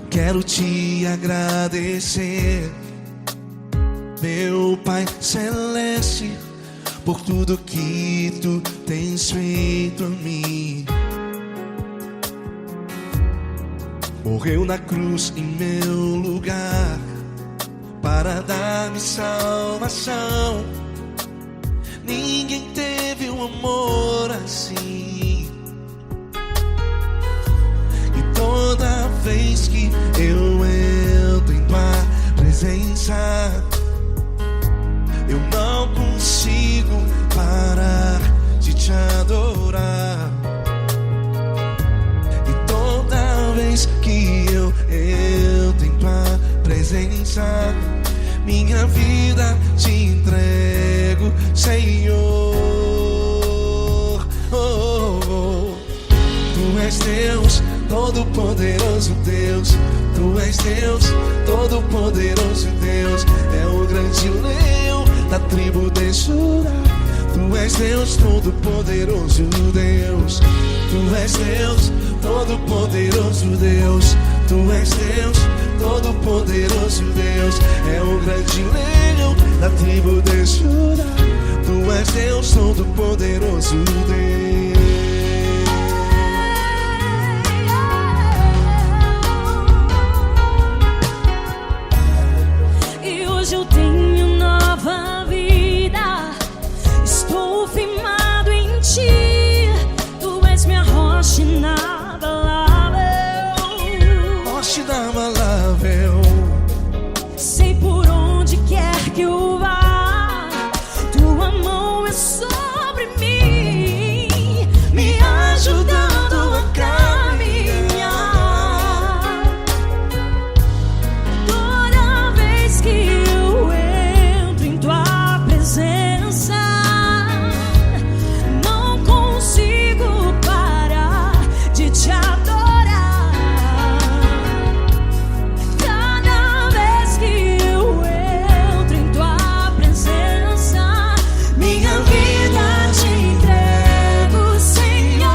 quero te agradecer, meu Pai Celeste, por tudo que tu tens feito a mim. Morreu na cruz em meu lugar para dar-me salvação. Ninguém teve um amor assim. E toda vez que eu entro em tua presença, eu não consigo parar de te adorar. E toda vez que eu entro em tua presença, minha vida te entrego, Senhor. Oh, oh, oh. Tu és Deus, Todo-Poderoso Deus. Tu és Deus, Todo-Poderoso Deus. É o grande leão da tribo de Judá. Tu és Deus, Todo-Poderoso Deus. Tu és Deus, Todo-Poderoso Deus. Tu és Deus, Todo-Poderoso Deus. É o grande leão da tribo de Judá. Tu és Deus, Todo-Poderoso Deus. E hoje eu tenho nova vida, estou firmado em ti. Tu és minha rocha inabalável, Rocha inabalável. sei por onde quer que eu vá, tua mão é sobre mim, me ajudando a caminhar. Toda vez que eu entro em tua presença, não consigo parar de te adorar. Cada vez que eu entro em tua presença, minha vida te entrego, Senhor.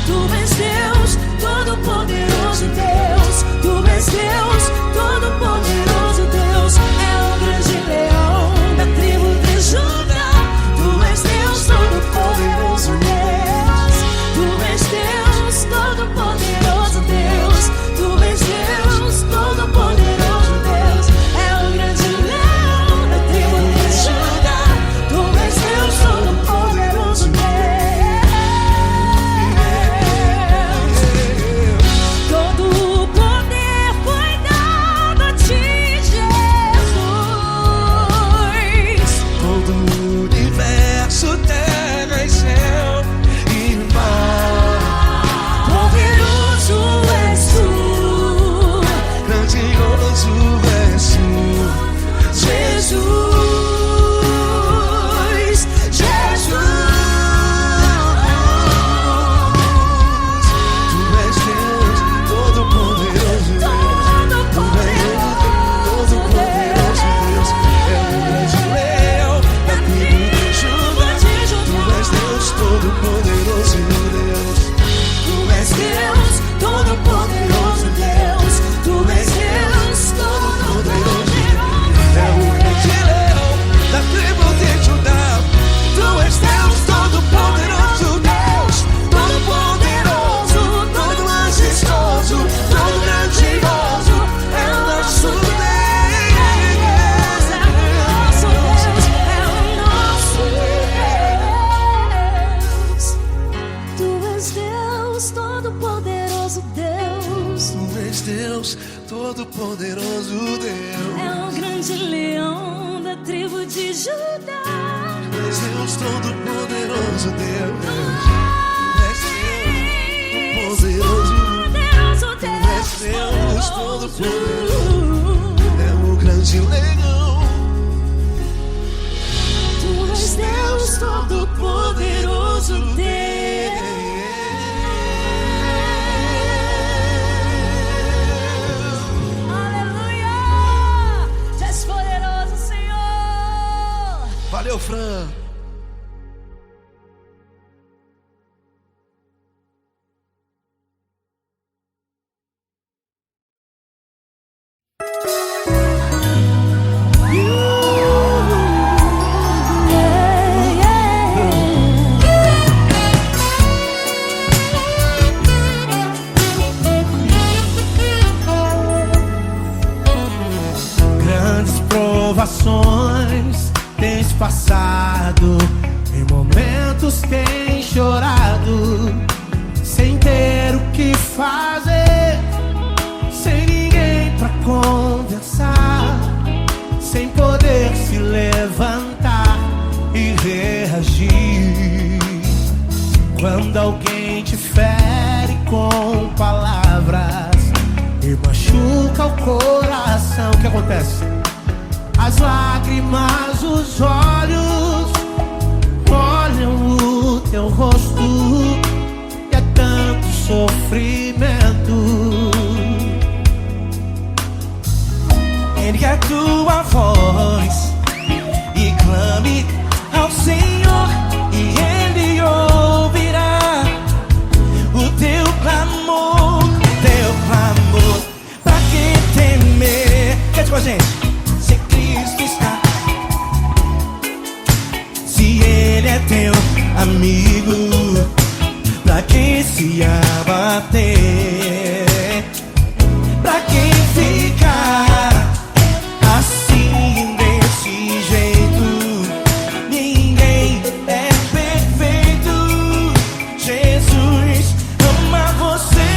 Tu és Deus, Todo-Poderoso Deus. Tu és Deus, Todo-Poderoso Deus. É o grande leão da tribo de Judá. Tu és Deus, Todo-Poderoso Deus. Tu és Deus, Todo-Poderoso Deus. Tu és Deus, Todo-Poderoso Deus. É o grande leão da tribo de Judá. Tu és Deus, Todo-Poderoso Deus. Todo o poder foi dado a ti, Jesus. Todo o universo, terra e céu e mar. Poderoso és tu, Grandioso és tu, Jesus. Jesus. Tu és Deus, Todo-Poderoso Deus. Todo-Poderoso Deus. É o grande leão da tribo de Judá. Tu és Deus, Todo-Poderoso Deus. Tu és Deus, Todo-Poderoso Deus. Tu és Deus, Todo-Poderoso. É o grande leão da tribo de Judá. Tu és Deus, Todo-Poderoso Deus. Todo-Poderoso, todo majestoso, todo grandioso. É o nosso Deus. É o nosso Deus. Tu és Deus, Todo-Poderoso Deus. Tu és Deus, Todo-Poderoso Deus. É o grande leão da tribo de Judá. Tu és Deus, Todo-Poderoso Deus. Tu és Deus, Todo-Poderoso. Poderoso Tu és Deus, Deus. Todo-Poderoso. É o grande leão. Tu és Deus, Todo-Poderoso Deus. Aleluia! Tu és poderoso, Senhor. Valeu, Fran. fazer, sem ninguém pra conversar, sem poder se levantar e reagir. Quando alguém te fere com palavras e machuca o coração, o que acontece? As lágrimas, os olhos olham o teu rosto e é tanto sofrimento. Ergue a tua voz e clame ao Senhor e Ele ouvirá o teu clamor, pra que temer? Cante com a gente. Se Cristo está, se Ele é teu amigo, pra que se abater? Pra quem ficar assim desse jeito? Ninguém é perfeito. Jesus ama você.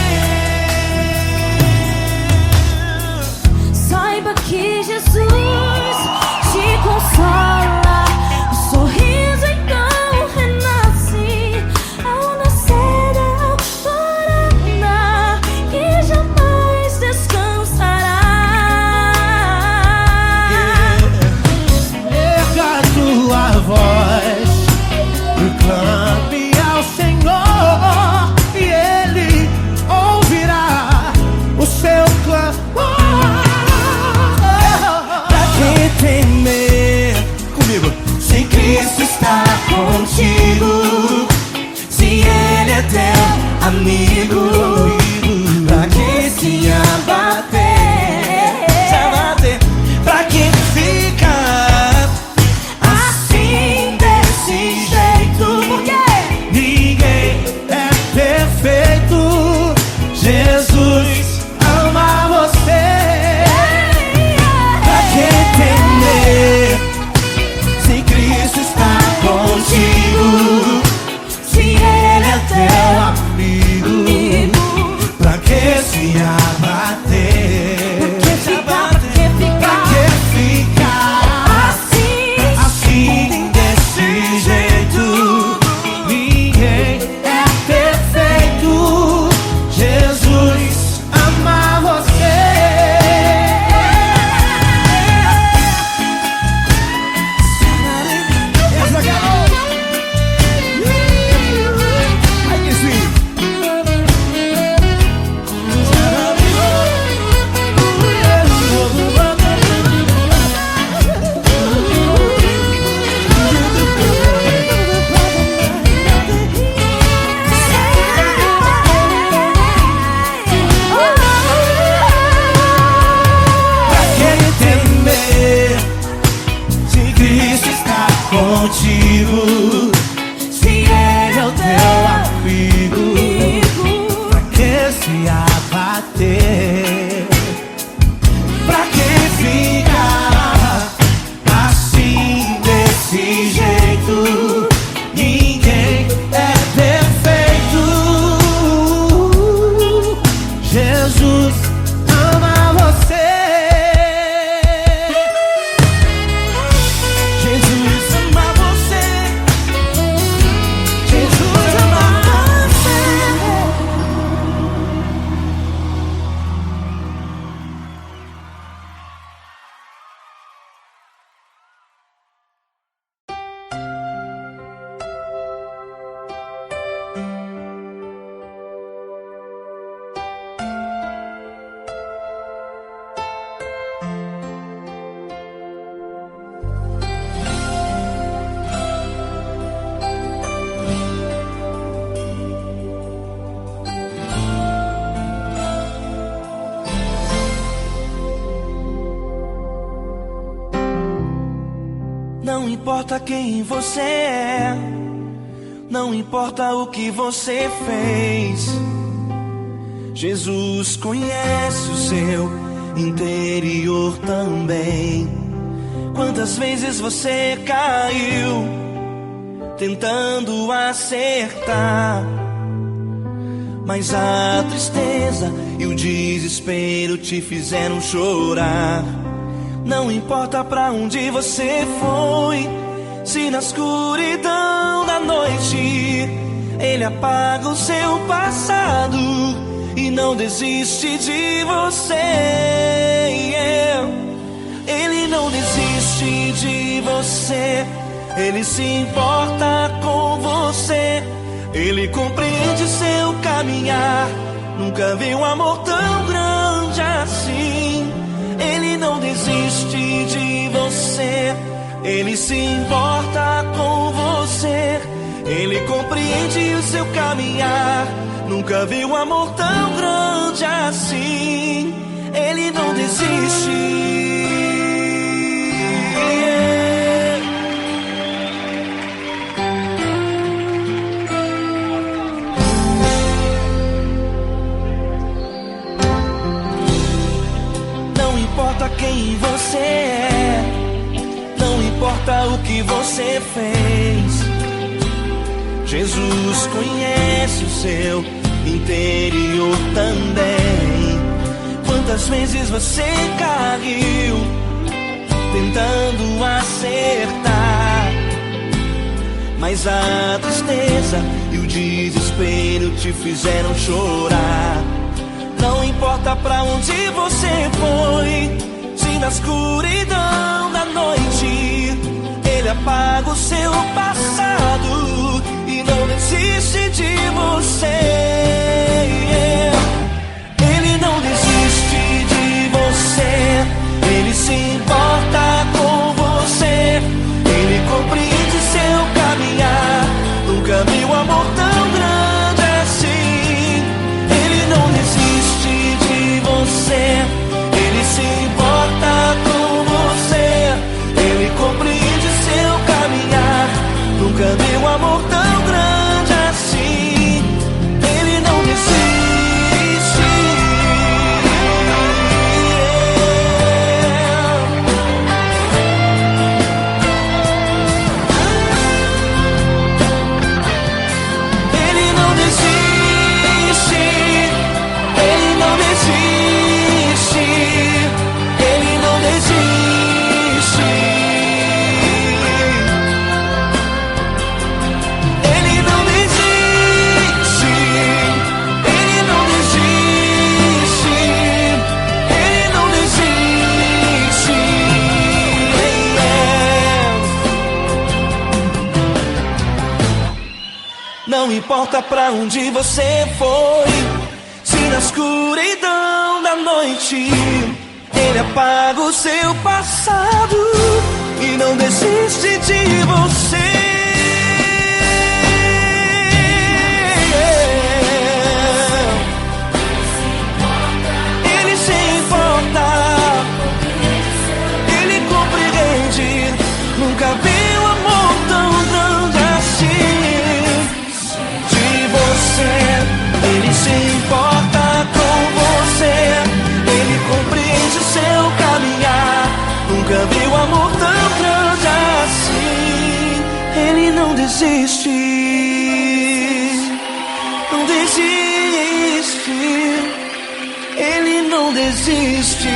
Saiba que Jesus te consola. O sorriso então renasce ao nascer da alvorada, que jamais descansará. Erga a tua voz e clame ao Senhor e Ele ouvirá o seu clamor. Pra que temer? Comigo. Se Cristo está contigo, se Ele é teu amigo, pra que se abater? Pra que ficar assim desse jeito? Porque ninguém é perfeito. Jesus ama você. Pra que temer? Se Cristo está contigo, se Ele é teu amigo, pra que se abater? Pra que ficar assim desse jeito? Ninguém é perfeito. Jesus ama você. Essa galera. Ai, que sweet. Pra que temer? Se Cristo está contigo, se Ele é o teu amigo, pra que se abater? Pra que ficar assim desse jeito? Ninguém é perfeito. Jesus ama você. Jesus ama você. Jesus ama você. Não importa quem você é, não importa o que você fez, Jesus conhece o seu interior também. Quantas vezes você caiu tentando acertar mas a tristeza e o desespero te fizeram chorar. Não importa pra onde você foi, se na escuridão da noite Ele apaga o seu passado e não desiste de você. Ele não desiste de você, Ele se importa com você. Ele compreende seu caminhar, nunca vi um amor tão grande assim. Ele não desiste de você, Ele se importa com você. Ele compreende o seu caminhar, nunca vi um amor tão grande assim. Ele não desiste. Não importa quem você é, não importa o que você fez, Jesus conhece o seu interior também. Quantas vezes você caiu tentando acertar, mas a tristeza e o desespero te fizeram chorar. Não importa pra onde você foi, se na escuridão da noite Ele apaga o seu passado e não desiste de você. Ele não desiste de você, Ele se importa com você. Ele compreende seu caminhar, nunca vi um amor tão grande assim. Ele não desiste de você, Ele se importa com você. Ele compreende seu caminhar, nunca vi um amor tão grande assim. Ele não desiste. Ele não desiste. Ele não desiste. Ele não desiste. Ele não desiste. Ele não desiste. Ele não desiste. Não importa pra onde você foi, se na escuridão da noite Ele apaga o seu passado e não desiste de você. Ele se importa, Ele compreende, nunca vi um amor tão grande assim. De você, Ele se importa com você. Ele compreende o seu caminhar, nunca vi um amor tão grande assim. Ele não desiste, não desiste. Ele não desiste.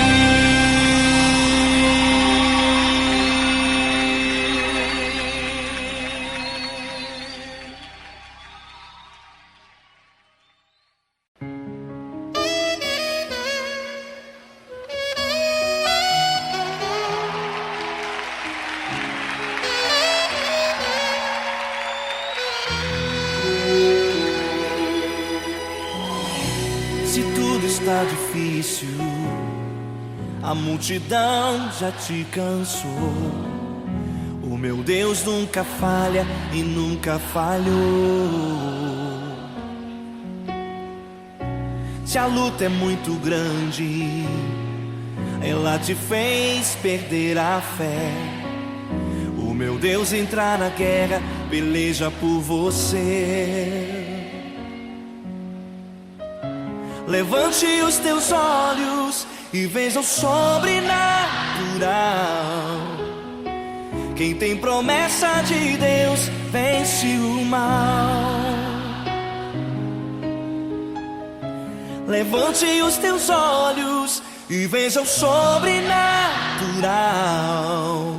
Se tudo está difícil, a multidão já te cansou. O meu Deus nunca falha e nunca falhou. Se a luta é muito grande, ela te fez perder a fé. O meu Deus entra na guerra, peleja por você. Levante os teus olhos e veja o sobrenatural. Quem tem promessa de Deus vence o mal. Levante os teus olhos e veja o sobrenatural.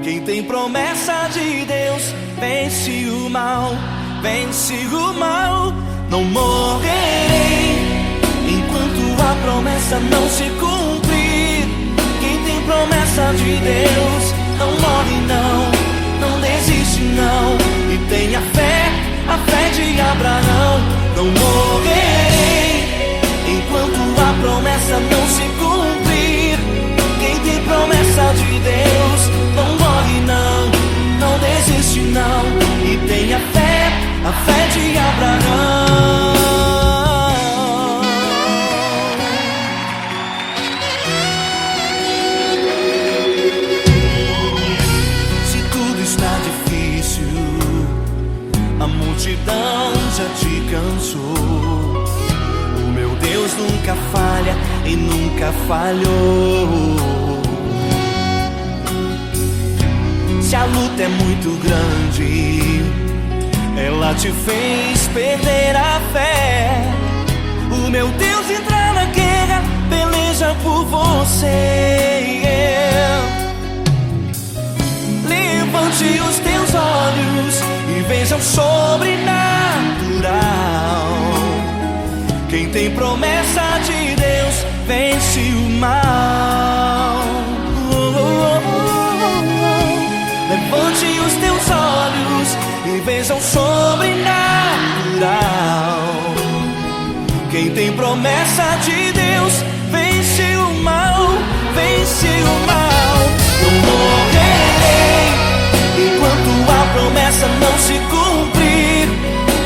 Quem tem promessa de Deus vence o mal, vence o mal. Não morrerei enquanto a promessa não se cumprir. Quem tem promessa de Deus não morre não, não desiste não. E tenha fé, a fé de Abraão. Não morrerei enquanto a promessa não se cumprir. Quem tem promessa de Deus não morre não, não desiste não. E tenha fé, a fé de Abraão. Se tudo está difícil, a multidão já te cansou. O meu Deus nunca falha e nunca falhou. Se a luta é muito grande, ela te fez perder a fé. O meu Deus entra na guerra, peleja por você. Levante os teus olhos e veja o sobrenatural. Quem tem promessa de Deus vence o mal. Levante os teus olhos e veja o sobrenatural. Quem tem promessa de Deus vence o mal, vence o mal. Não morrerei enquanto a promessa não se cumprir.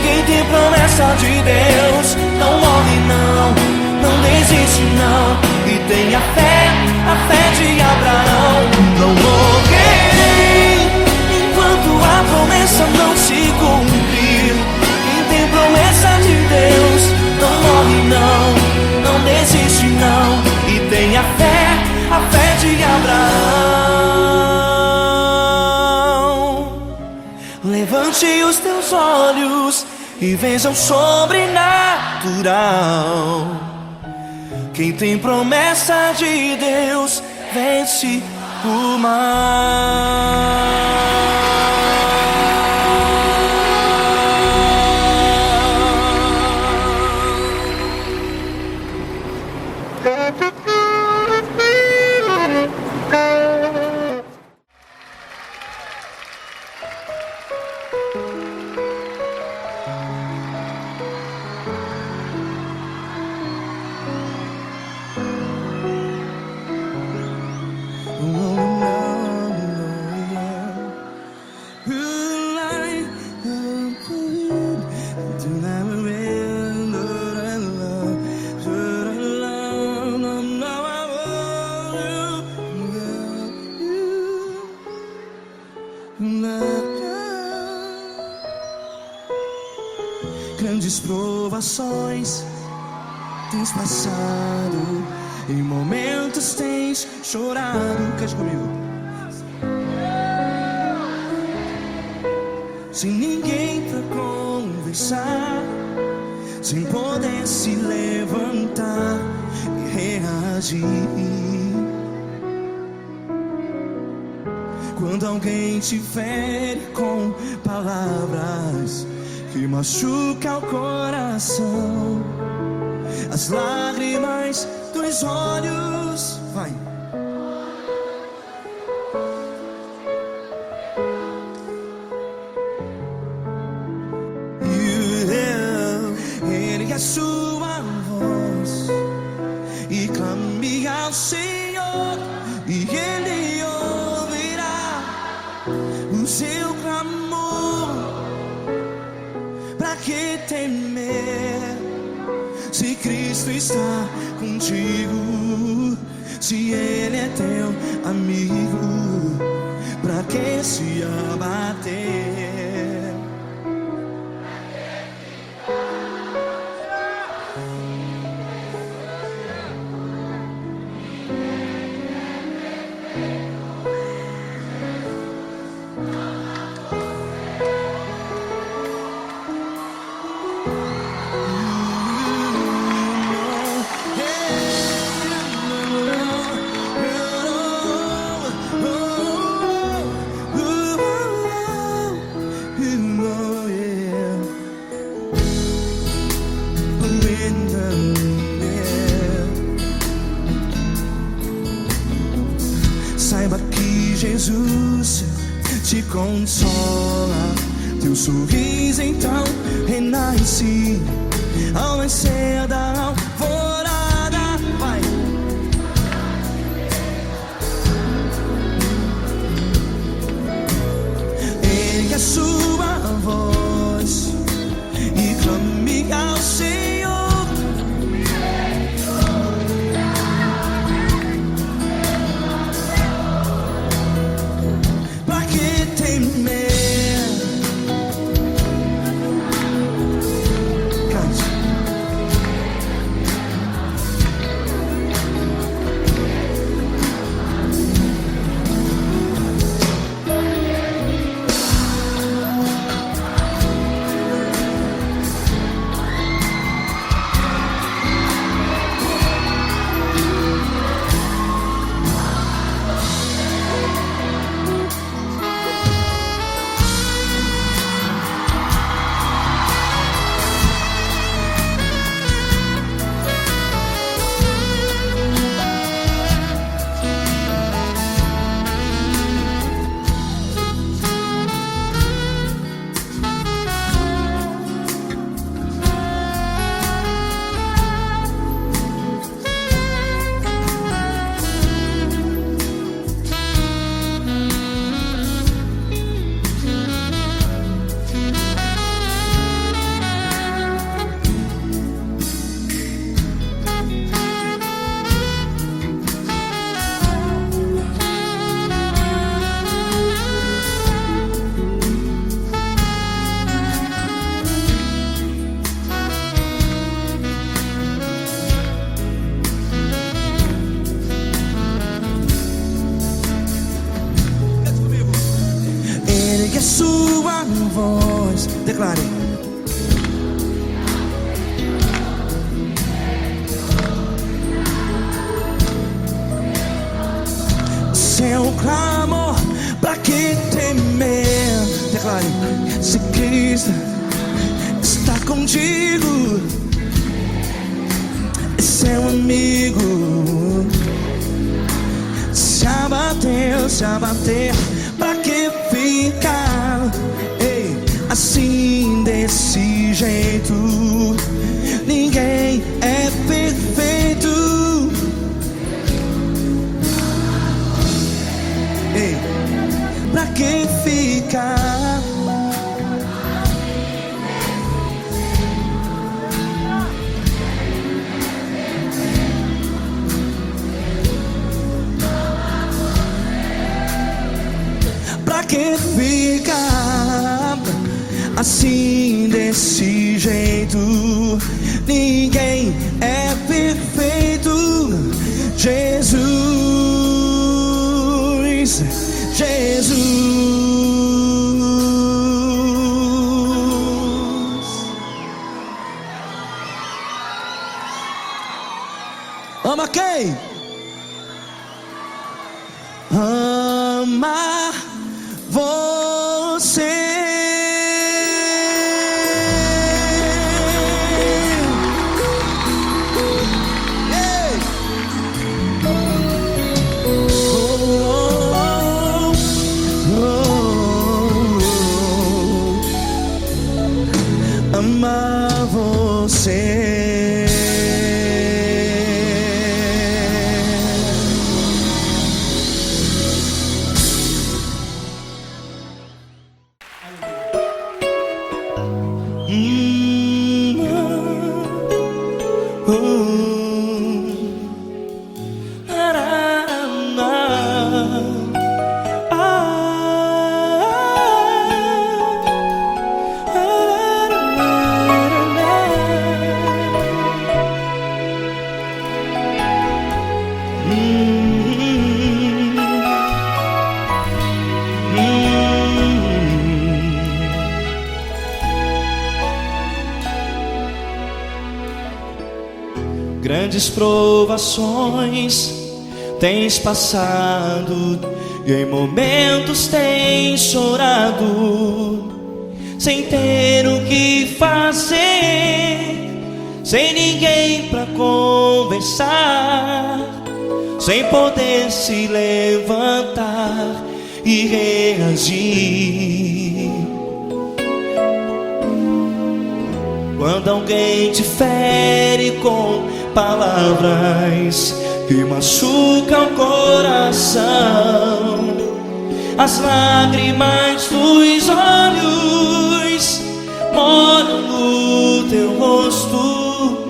Quem tem promessa de Deus não morre não, não desiste não. E tenha fé, a fé de Abraão. Não morrerei enquanto a promessa não se cumprir. Quem tem promessa de Deus não morre não, não desiste não. E tenha fé, a fé de Abraão. Levante os teus olhos e veja o sobrenatural. Quem tem promessa de Deus vence o mal. Grandes provações tens passado, em momentos tens chorado. Cante comigo. Sem ninguém pra conversar, sem poder se levantar e reagir. Quando alguém te fere com palavras que machuca o coração, as lágrimas dos olhos, vai. Ergue a sua voz e clame ao Senhor, e Ele ouvirá o seu clamor. Pra que temer, se Cristo está contigo? Se Ele é teu amigo, pra que se abater? te consola. Teu sorriso então renasce ao nascer da alvorada. Vai. Ergue a sua voz e clame ao Senhor. Pra que temer? A sua voz, declare. Seu clamor, pra que temer? Declare. Se Cristo está contigo, é seu amigo. Se abater, pra que ficar? Ei, assim desse jeito, ninguém é perfeito. Ei, pra que ficar? Pra que ficar assim desse jeito? Ninguém é perfeito. Jesus, Jesus. Ama quem? Ama você. Amar você. Grandes provações tens passado e em momentos tens chorado, sem ter o que fazer, sem ninguém pra conversar, sem poder se levantar e reagir. Quando alguém te fere com palavras que machucam o coração, as lágrimas dos olhos molham no teu rosto,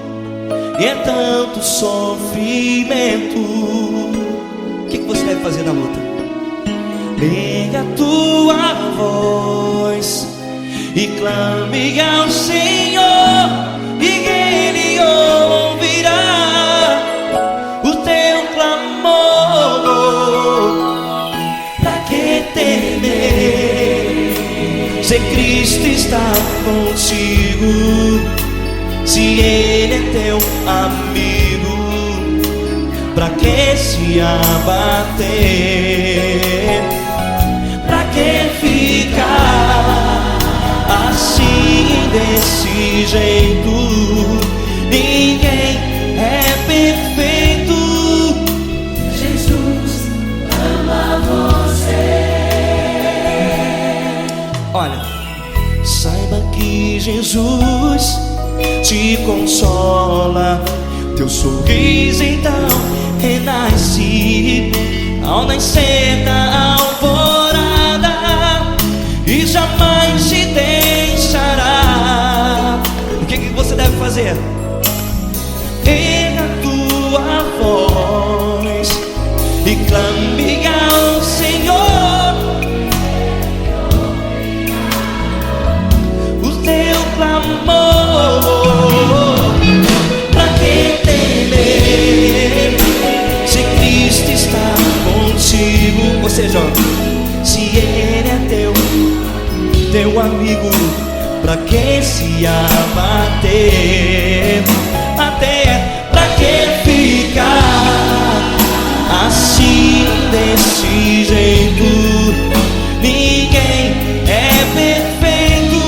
e é tanto sofrimento. O que você deve fazer na luta? Pega a tua voz e clame ao Senhor, e Ele ouvirá o teu clamor. Pra que temer, se Cristo está contigo, se Ele é teu amigo? Pra que se abater? Pra que ficar assim, desse jeito? Ninguém é perfeito. Jesus ama você. Olha, saiba que Jesus te consola. Teu sorriso então renasce ao nascer da alvorada, e jamais te deixará. O que você deve fazer? Erga a tua voz e clame ao Senhor, o teu clamor. Pra que temer, se Cristo está contigo? Ou seja, se Ele é teu amigo, pra que se abater? Até pra que ficar assim, desse jeito? Ninguém é perfeito.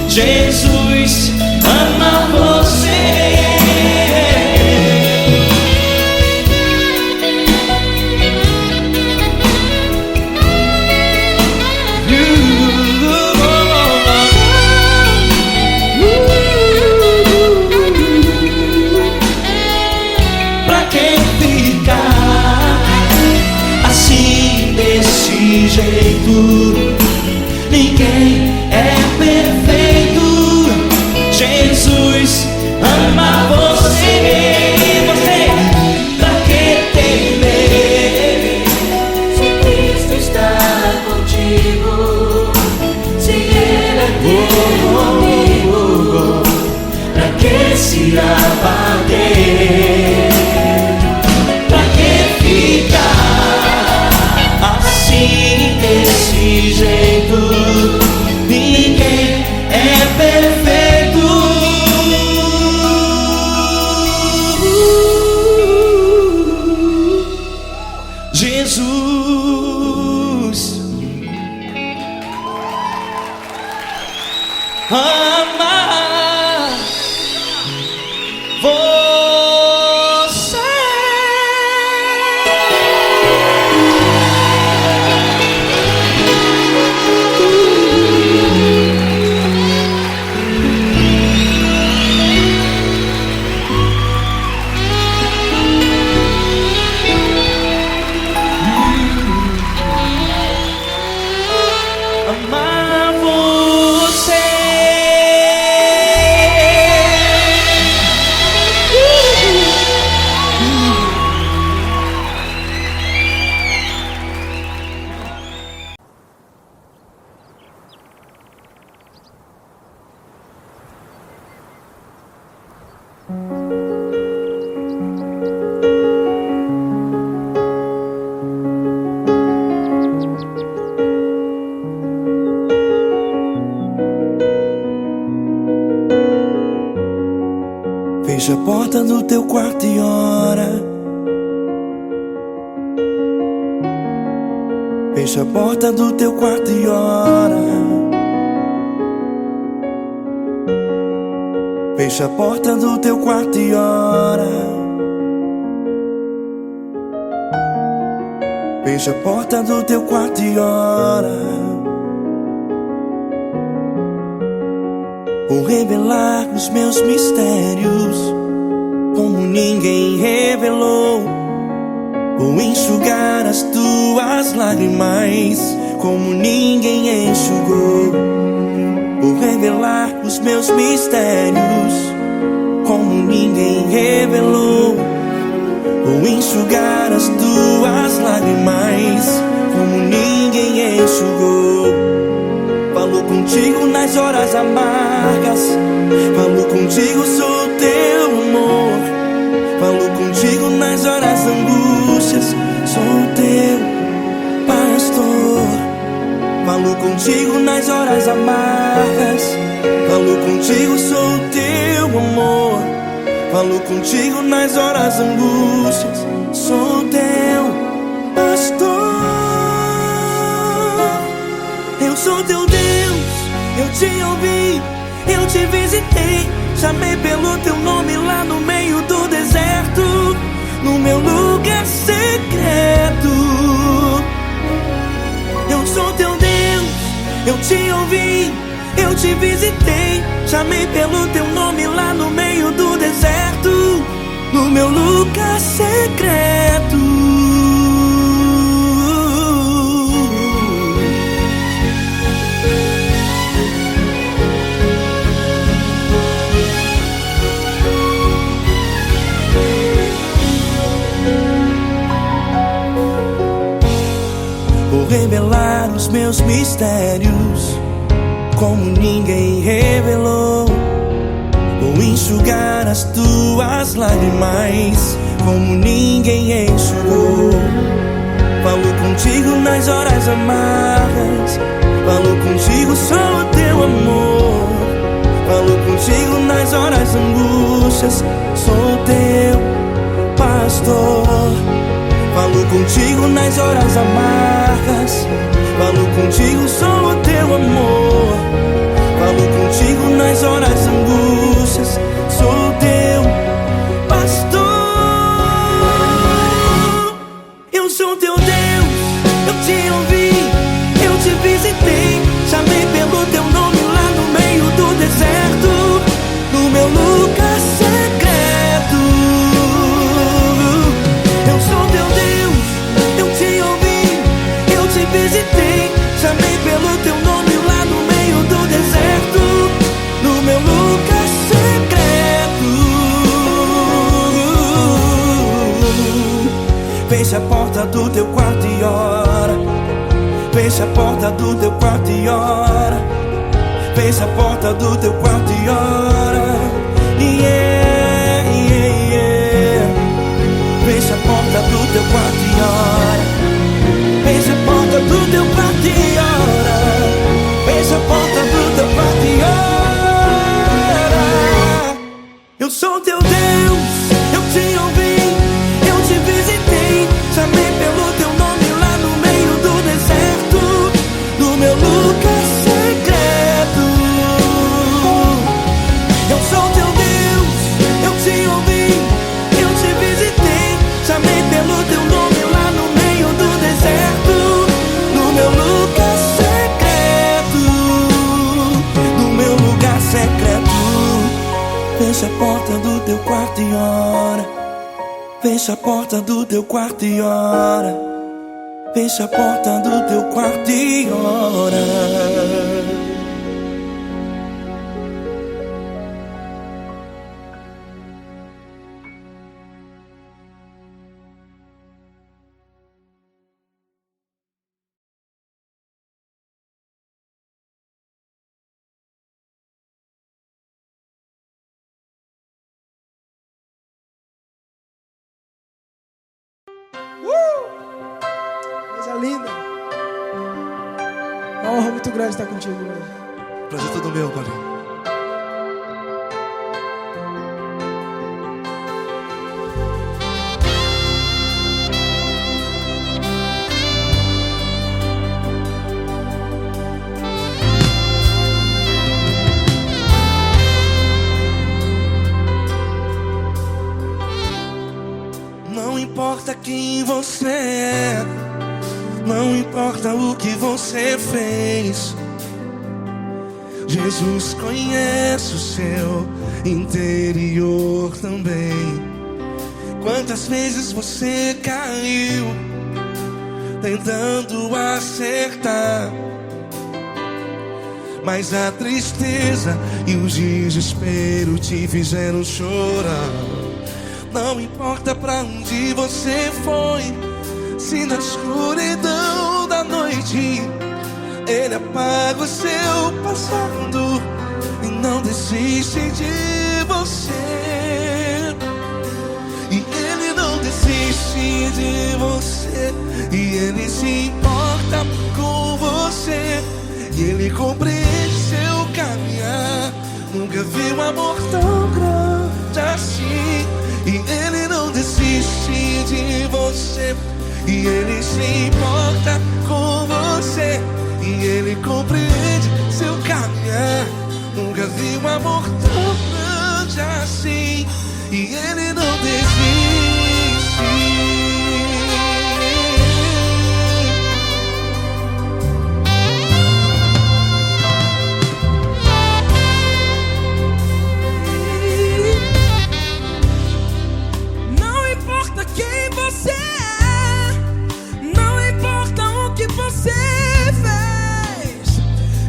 Jesus ama você. Pra que ficar assim, desse jeito? Ninguém é perfeito. Jesus ama você. Pra que temer, Se Cristo está contigo, se Ele é teu amigo, pra que se abater? Pra que ficar assim, desse jeito? Ninguém é perfeito. Jesus ama você. Amar você. Fecha a porta do teu quarto e ora. Fecha a porta do teu quarto e ora. Fecha a porta do teu quarto e ora. Fecha a porta do teu quarto e ora. Vou revelar os meus mistérios como ninguém revelou. Vou enxugar as tuas lágrimas como ninguém enxugou. Vou revelar os meus mistérios como ninguém revelou. Vou enxugar as tuas lágrimas como ninguém enxugou. Falo contigo nas horas amargas, falo contigo, sou teu amor. Falo contigo nas horas angústias, sou teu pastor. Falo contigo nas horas amargas, falo contigo, sou teu amor. Falo contigo nas horas angústias, sou teu pastor. Eu sou teu Deus, eu te ouvi, eu te visitei. Chamei pelo teu nome lá no meio do deserto, no meu lugar secreto. Eu sou teu Deus, eu te ouvi, eu te visitei. Chamei pelo teu nome lá no meio do deserto, no meu lugar secreto. Vou revelar os meus mistérios como ninguém revelou. Vou enxugar as tuas lágrimas como ninguém enxugou. Falo contigo nas horas amargas, falo contigo, sou teu amor. Falo contigo nas horas angústias, sou teu pastor. Falo contigo nas horas amargas, falo contigo, sou teu amor. Falo contigo nas horas angústias, sou teu pastor. Eu sou teu Deus, eu te ouvi, eu te visitei. Chamei pelo teu nome lá no meio do deserto, no meu lugar secreto. Eu sou teu Deus, eu te ouvi, eu te visitei. Chamei pelo teu nome lá no meio do deserto, no meu lugar secreto. Fecha a porta do teu quarto e ora. Fecha a porta do teu quarto e ora. Fecha a porta do teu quarto e ora. Yeah, yeah, yeah. Fecha a porta do teu quarto e ora. Fecha a porta do teu quarto e ora. Fecha a porta do teu quarto e ora. Eu sou teu Deus, eu te ouvi, eu te visitei. Chamei pelo teu nome lá no meio do deserto, no meu lugar secreto. Eu sou teu Deus, eu te ouvi, eu te visitei. Chamei pelo teu nome lá no meio do deserto, no meu lugar secreto, no meu lugar secreto. Fecha a porta do teu quarto e ora. Fecha a porta do teu quarto e ora. Fecha a porta do teu quarto e ora. Coisa linda. Uma honra muito grande estar contigo hoje. Prazer todo meu, Paulinho. Não importa quem você é, Não importa o que você fez, Jesus conhece o seu interior também. Quantas vezes você caiu tentando acertar, mas a tristeza e o desespero te fizeram chorar. Não importa pra onde você foi, se na escuridão da noite Ele apaga o seu passado e não desiste de você. E Ele não desiste de você, e Ele se importa com você, e Ele compreende seu caminhar. Nunca vi um amor tão grande assim. E Ele não desiste de você, e Ele se importa com você, e Ele compreende seu caminhar. Nunca vi um amor tão grande assim. E Ele não desiste. Não importa quem você é, não importa o que você fez,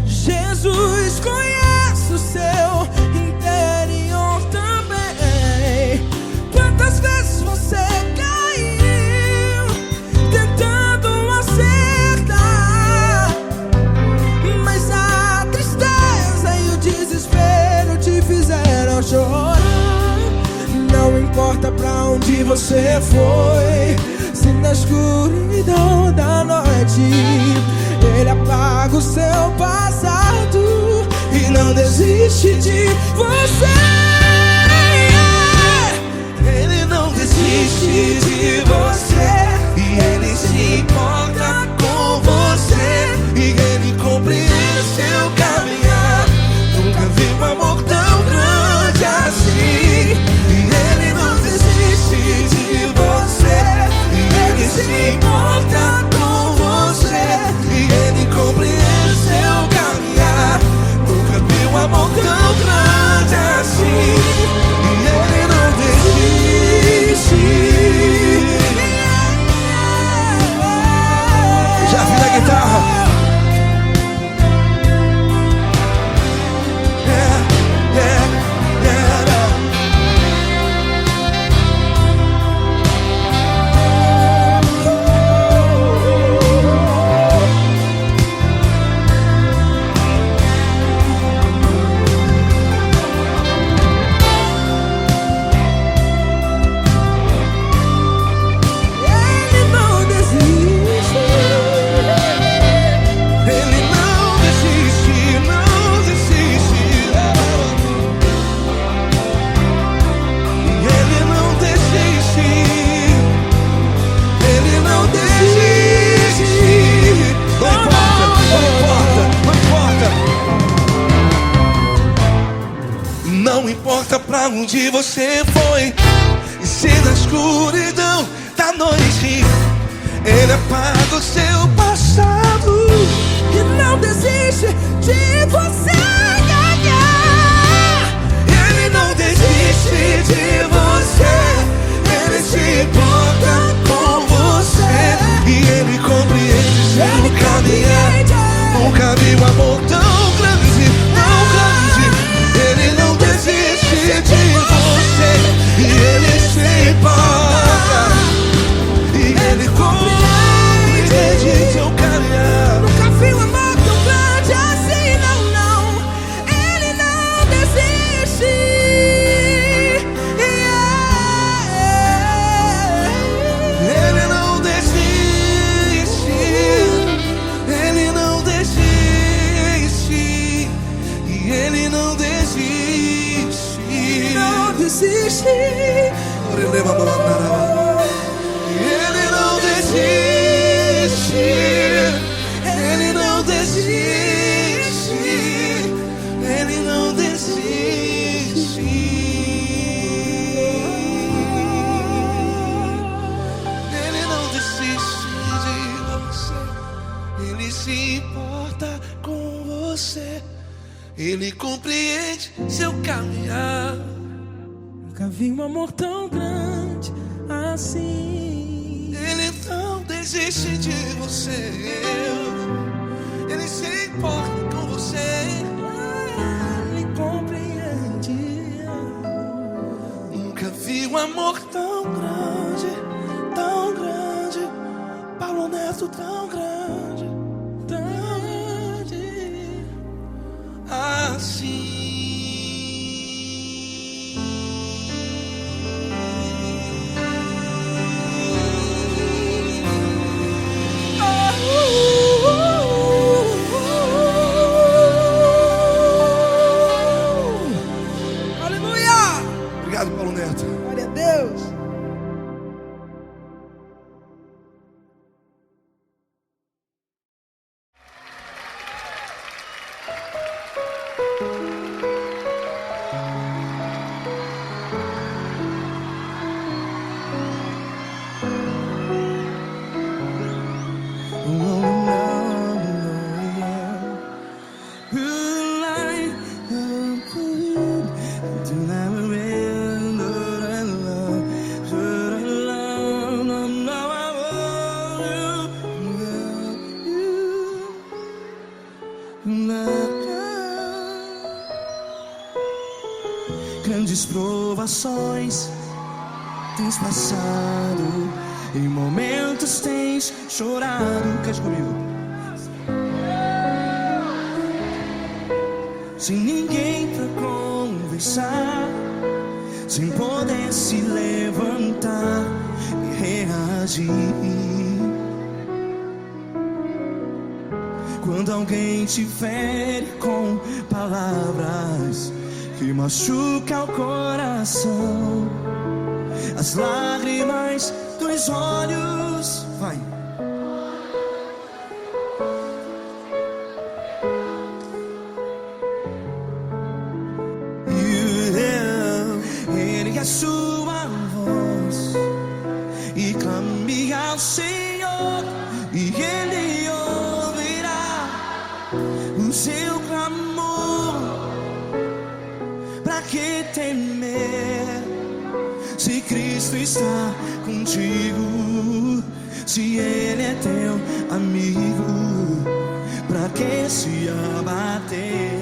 Jesus conhece o seu interior também. Quantas vezes você caiu tentando acertar, mas a tristeza e o desespero te fizeram chorar. Não importa pra onde você foi, se na escuridão da noite Ele apaga o seu passado e não desiste de você. Ele não desiste de você, e Ele se importa com você, e Ele compreende seu caminhar. Nunca vi um amor tão grande assim. E Ele não desiste de você, e Ele se importa com você, e Ele compreende seu caminhar. Nunca vi um amor tão grande assim. E Ele não desiste. Já vi a guitarra. Yeah, yeah, yeah. Ele não desiste. Ele não desiste, não desiste. Ele não desiste. Ele não desiste. Não importa, não importa, não importa. Não importa pra onde você foi, e se na escuridão da noite Ele apaga o seu passado E não desiste de você. Ele não desiste de você, Ele se importa com você, e Ele compreende seu caminhar. Nunca vi um amor tão grande, tão grande. Ele não desiste de você, e Ele se importa, e Ele compreende seu caminhar. Nunca vi um amor tão grande assim, não, não. Ele não desiste. Ele não desiste. Ele não desiste. E Ele não desiste. Não desiste. Ele não desiste. Ele não desiste. Ele não desiste. Ele não desiste de você. vi um amor tão grande assim. Ele não desiste de você, ele se importa com você, ele compreende. Nunca vi um amor tão grande, Paulo Neto tão grande, assim. Obrigado, Paulo Neto. Glória a Deus. Grandes provações tens passado, em momentos tens chorado. Cante comigo. Sem ninguém pra conversar, sem poder se levantar e reagir. Quando alguém te fere com palavras que machuca o coração, as lágrimas dos olhos, vai. Ergue a sua voz e clame ao Senhor, e Ele ouvirá o seu clamor. Pra que temer, se Cristo está contigo? Se Ele é teu amigo, pra que se abater?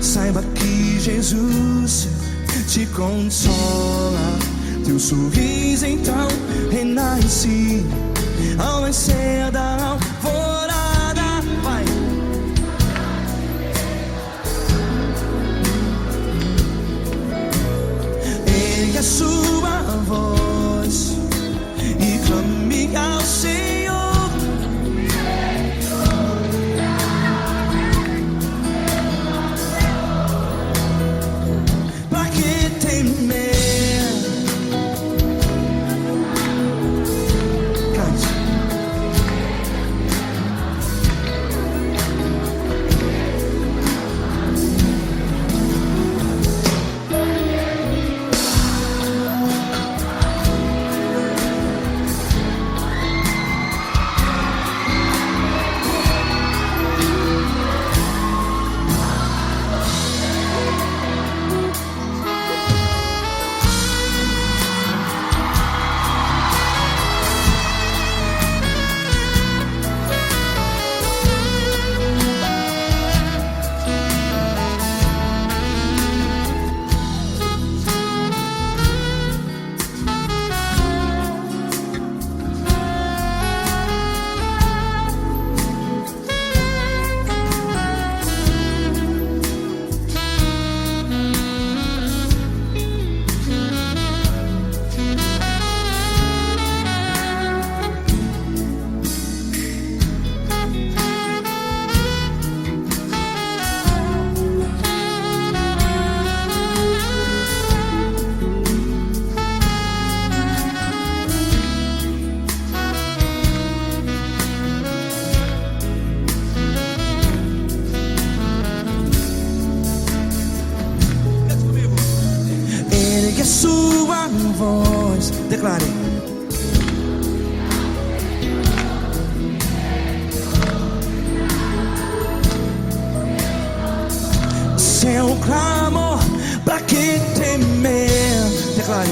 Saiba que Jesus te consola, teu sorriso então renasce ao nascer da alvorada. Vai. Ergue a sua voz e clame ao Senhor. voz. Declare. Seu clamor, pra que temer? Declare.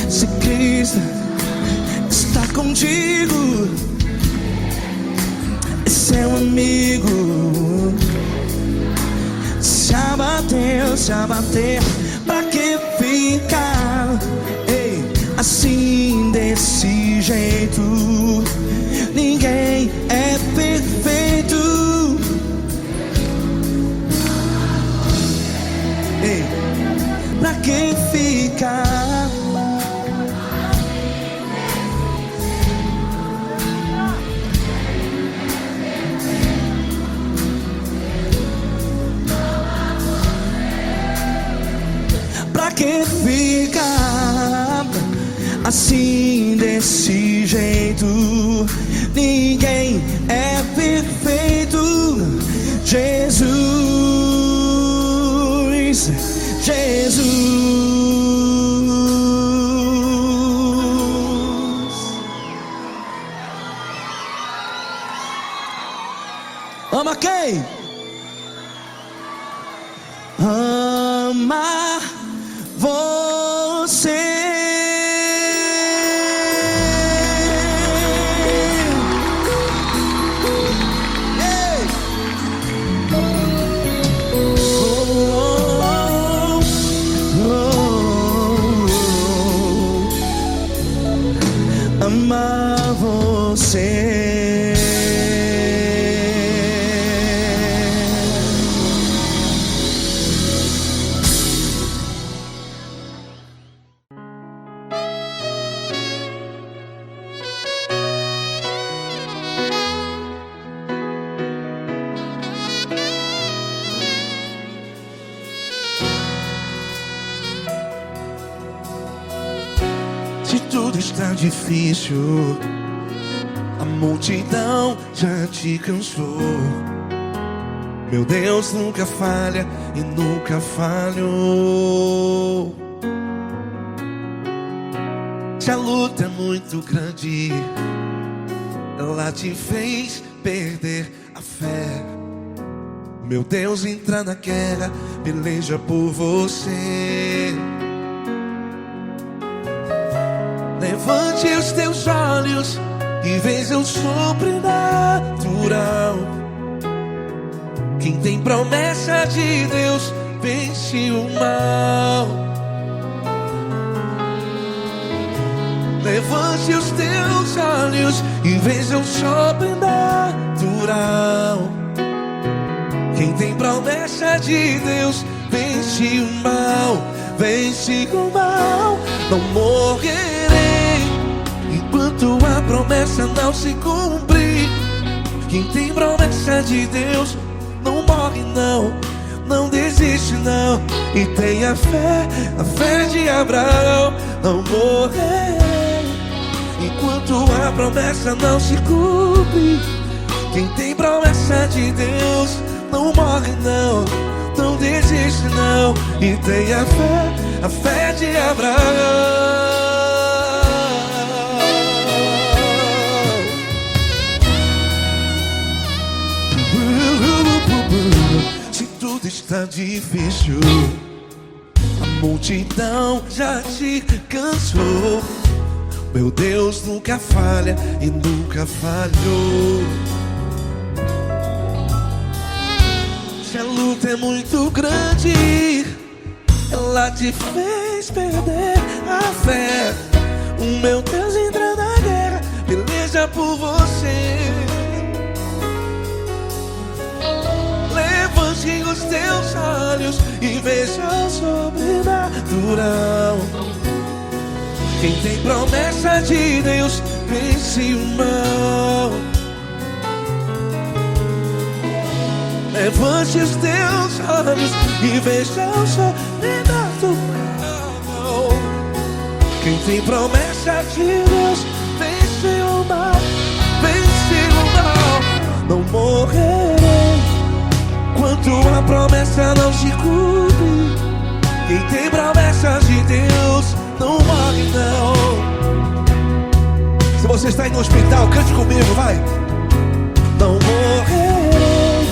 Se Cristo está contigo, é seu amigo. Se abater, pra que ficar? Ei, assim desse jeito, ninguém é perfeito. Ei, pra que ficar? Pra que ficar assim desse jeito? Ninguém é perfeito. Jesus, Jesus. Ama quem? Ama você. Ei. Amar você. Se tudo está difícil, a multidão já te cansou. Meu Deus nunca falha e nunca falhou. Se a luta é muito grande, ela te fez perder a fé. Meu Deus entra na guerra, peleja por você. Levante os teus olhos e veja o sobrenatural. Quem tem promessa de Deus vence o mal. Levante os teus olhos e veja o sobrenatural. Quem tem promessa de Deus vence o mal. Vence o mal. Não morrerei enquanto a promessa não se cumprir. Quem tem promessa de Deus não morre não, não desiste não. E tenha a fé de Abraão. Não morrerei enquanto a promessa não se cumpre. Quem tem promessa de Deus não morre não, não desiste não. E tenha a fé de Abraão. Se tudo está difícil, a multidão já te cansou. Meu Deus nunca falha e nunca falhou. Se a luta é muito grande, ela te fez perder a fé. O meu Deus entra na guerra, peleja por você. Levante os teus olhos e veja o sobrenatural. Quem tem promessa de Deus vence o mal. Levante os teus olhos e veja o sobrenatural. Quem tem promessa de Deus vence o mal. Vence o mal. Não morrerei enquanto a promessa não se cumpre. Quem tem promessas de Deus não morre não. Se você está aí no hospital, cante comigo, vai. Não morrerei.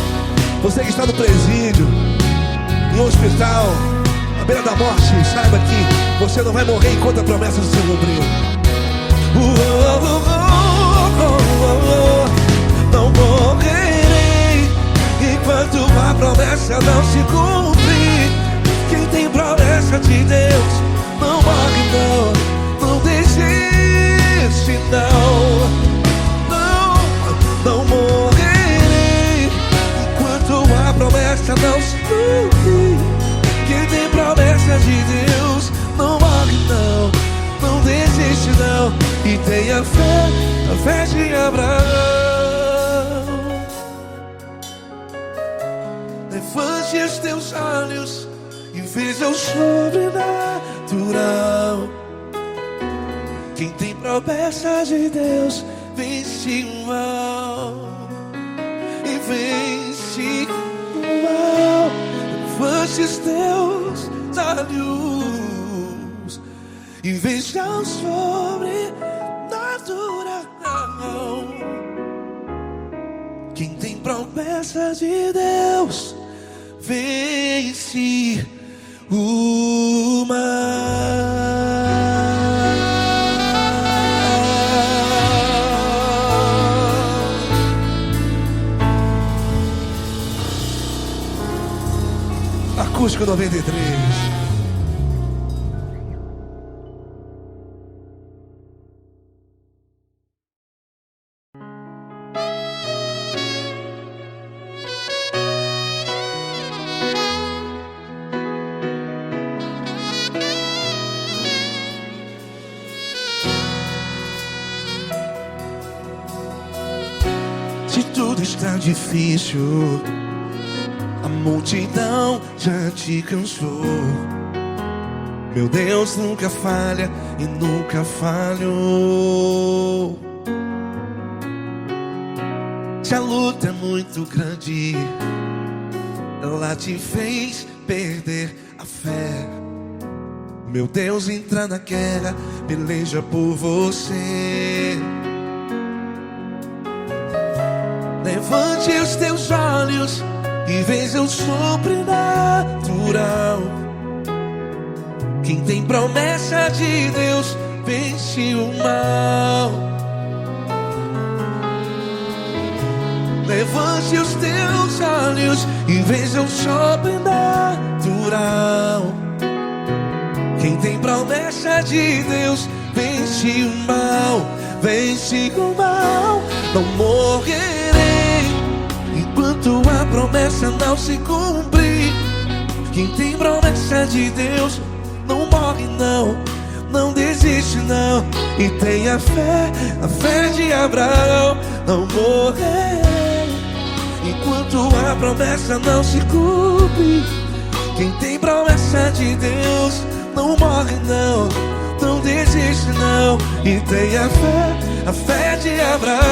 Você que está no presídio, em um hospital, à beira da morte, saiba que você não vai morrer enquanto a promessa não se cumprir. Não morrerei enquanto a promessa não se cumprir. Quem tem promessa de Deus não morre não, não desiste não. Não morrerei enquanto a promessa não se cumprir. Quem tem promessa de Deus não morre não, não desiste não. E tenha fé, a fé de Abraão. Levante os teus olhos e veja o sobrenatural. Quem tem promessa de Deus vence o mal e vence o mal. Levante os teus olhos e veja o sobrenatural. Quem tem promessa de Deus vence o mal. Acústico 93. Se tudo está difícil, a multidão já te cansou. Meu Deus nunca falha e nunca falhou. Se a luta é muito grande, ela te fez perder a fé. Meu Deus entra na guerra, peleja por você. Levante os teus olhos e veja o sobrenatural. Quem tem promessa de Deus vence o mal. Levante os teus olhos e veja o sobrenatural. Quem tem promessa de Deus vence o mal, vence o mal. Não morrerei enquanto a promessa não se cumprir. Quem tem promessa de Deus não morre não, não desiste não. E tenha fé, a fé de Abraão. Não morrerei enquanto a promessa não se cumpre. Quem tem promessa de Deus não morre não, não desiste não. E tenha fé, a fé de Abraão.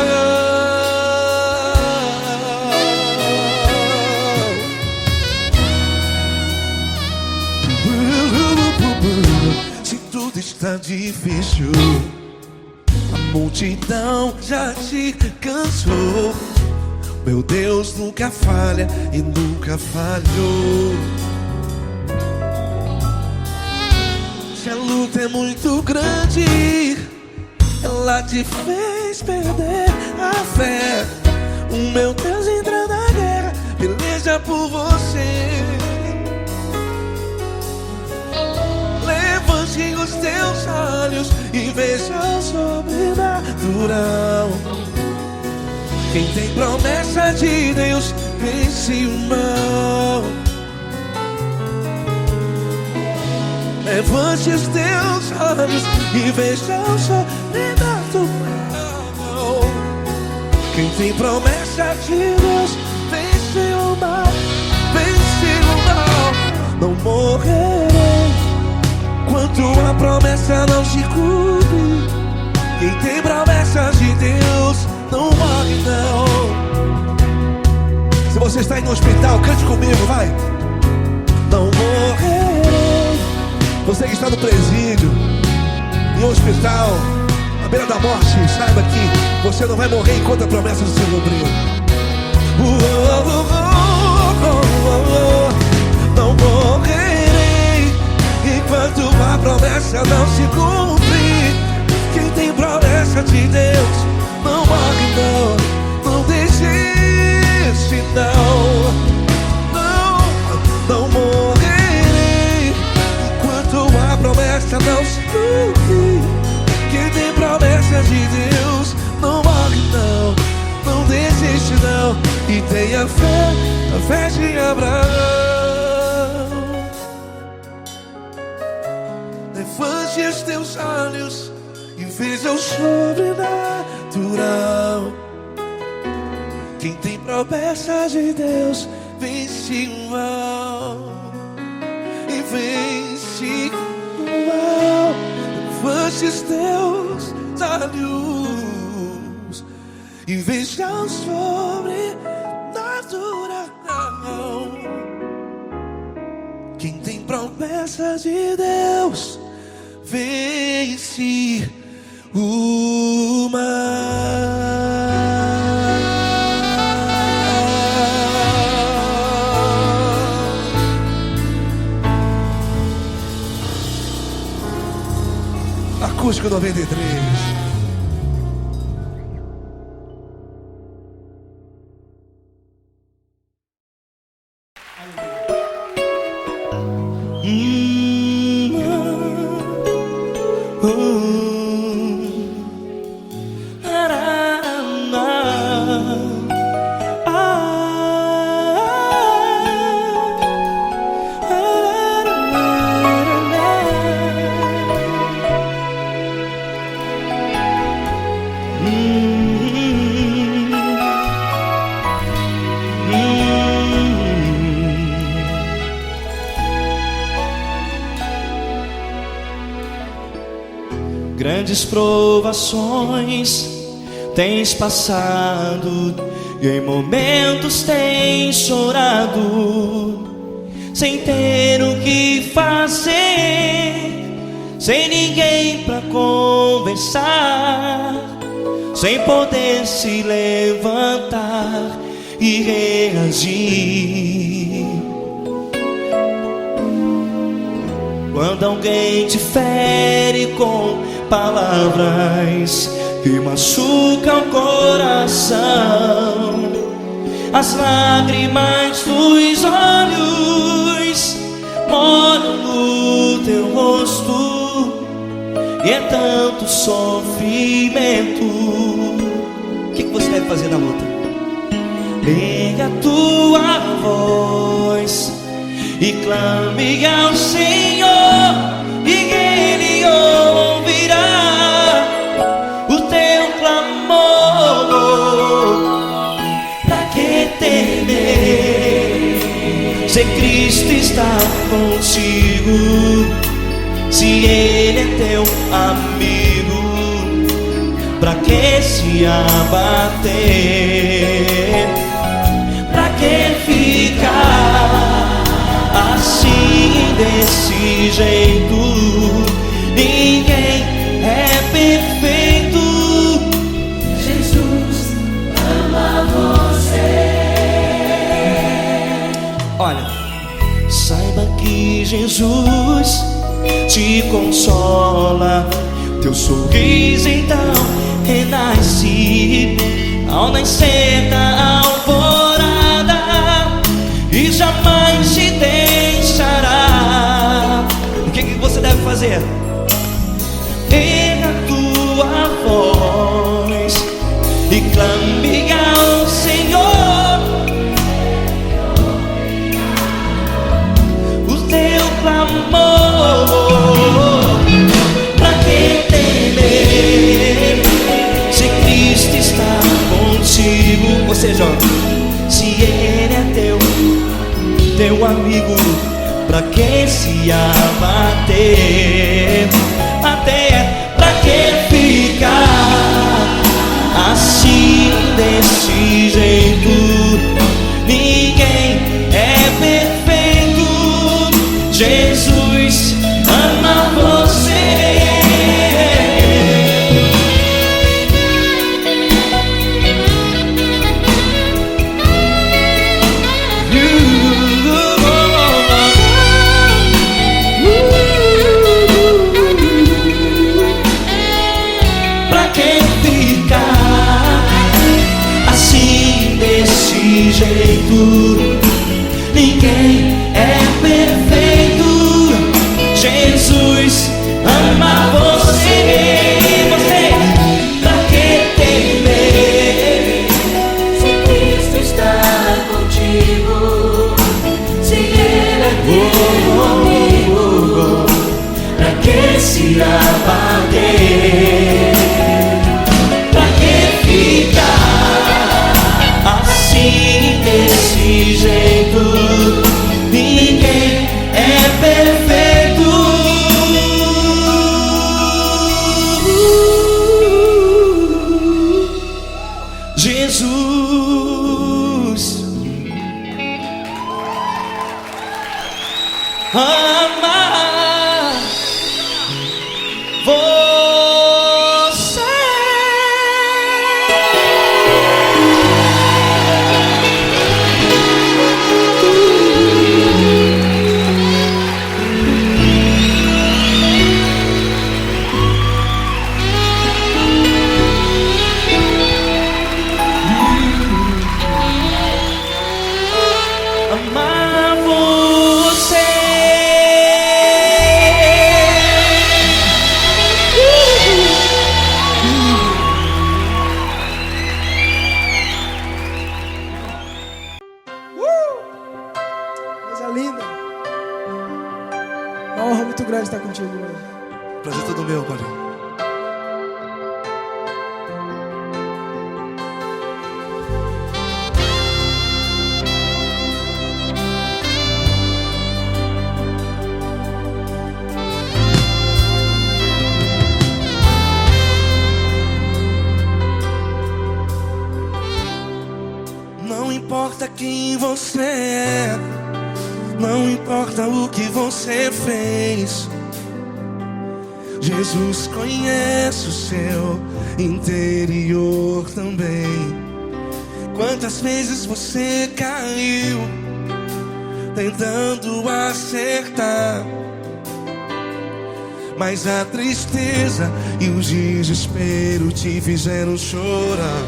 Se tudo está difícil, a multidão já te cansou. Meu Deus nunca falha e nunca falhou. Se a luta é muito grande, ela te fez perder a fé. O meu Deus entra na guerra, peleja por você. Levante os teus olhos e veja o sobrenatural. Quem tem promessa de Deus vence o mal. Levante os teus olhos e veja o sobrenatural. Quem tem promessa de Deus vence o mal, vence o mal. Não morrerei enquanto a promessa não se cumpre. Quem tem promessa de Deus não morre não. Se você está aí no hospital, cante comigo, vai. Não morrerei. Você que está no presídio, em um hospital, à beira da morte, saiba que você não vai morrer enquanto a promessa se cumprir. Não morrerei enquanto a promessa não se cumprir. Quem tem promessa de Deus não morre não, não desiste não morrerei enquanto a promessa não se cumprir. Quem tem promessa de Deus não morre não desiste não. E tenha fé, a fé de Abraão. Levante os teus olhos e veja o sobrenatural. Quem tem promessa de Deus vence o mal e vence o mal. Levante os teus olhos e veja o sobrenatural. Quem tem promessa de Deus vence o mal. Acústico 93. Grandes provações tens passado e em momentos tens chorado, sem ter o que fazer, sem ninguém pra conversar, sem poder se levantar e reagir. Quando alguém te fere com palavras que machucam o coração, as lágrimas dos olhos molham no teu rosto e é tanto sofrimento. O que você deve fazer na luta? Erga a tua voz e clame ao Senhor, e Ele ouvirá o teu clamor. Pra que temer, se Cristo está contigo, se Ele é teu amigo? Pra que se abater? Pra que ficar assim, desse jeito? Ninguém é perfeito. Jesus ama você. Olha, saiba que Jesus te consola, teu sorriso então renasce ao nascer da alvorada e jamais te deixará. O que você deve fazer? Erga a tua voz e clame ao Senhor, o teu clamor. Pra que temer, se Cristo está contigo? Ou seja, se Ele é teu amigo, pra que se abater? Até pra que ficar assim, desse jeito? Ninguém é perfeito. Jesus ama você. amar você. Amar você. Coisa linda. Uma honra muito grande estar contigo hoje. Prazer todo meu, Paulinho. Não importa quem você é, não importa o que você fez, Jesus conhece o seu interior também. Quantas vezes você caiu tentando acertar, mas a tristeza e o desespero te fizeram chorar.